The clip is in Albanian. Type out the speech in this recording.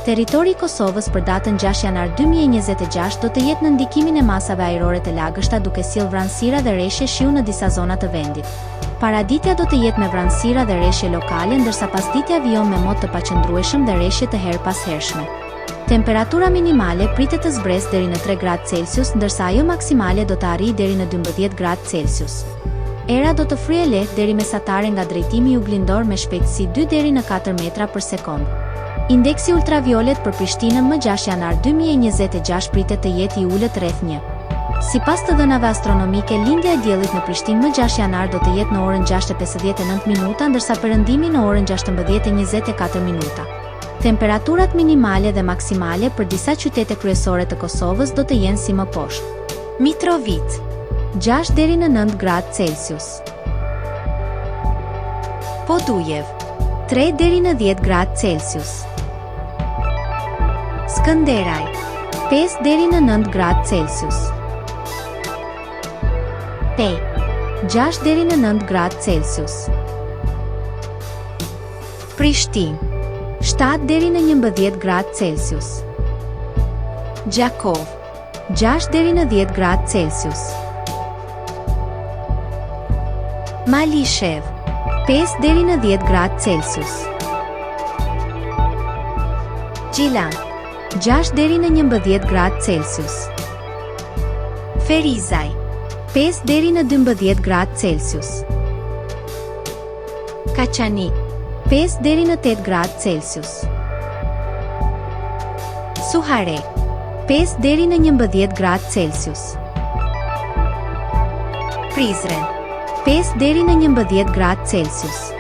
Territori i Kosovës për datën 6 janar 2026 do të jetë në ndikimin e masave ajrore të lagështa duke sjellë vranësira dhe rreshje shiu në disa zona të vendit. Paraditja do të jetë me vranësira dhe rreshje lokale, ndërsa pasditja vijon me mod të paqëndrueshëm dhe rreshje të her pas hershme. Temperatura minimale pritet të zbresë deri në 3 gradë Celsius, ndërsa ajo maksimale do të arrijë deri në 12 gradë Celsius. Era do të fryejë lehtë deri mesatare nga drejtimi juglindor me shpejtësi 2 deri në 4 metra për sekond. Indeksi ultraviolet për Prishtinën më 6 janar 2026 pritet të jetë i ulët rreth 1. Sipas të dhënave astronomike, lindja e diellit në Prishtinë më 6 janar do të jetë në orën 6:59 minuta, ndërsa perëndimi në orën 16:24 minuta. Temperaturat minimale dhe maksimale për disa qytete kryesore të Kosovës do të jenë si më poshtë. Mitrovica 6 deri në 9 gradë Celsius. Podujev 3 deri në 10 gradë Celsius. Skënderaj 5 deri në 9 gradë Celsius. Pej 6 deri në 9 gradë Celsius. Prishtinë 7 deri në 11 gradë Celsius. Gjakov 6 deri në 10 gradë Celsius. Malishev 5 deri në 10 gradë Celsius. Gjilan 6 deri në 11 gradë Celsius. Ferizaj 5 deri në 12 gradë Celsius. Kaçanik 5 deri në 8 gradë Celsius. Suhare 5 deri në 11 gradë Celsius. Prizren 5 deri në 11 gradë Celsius.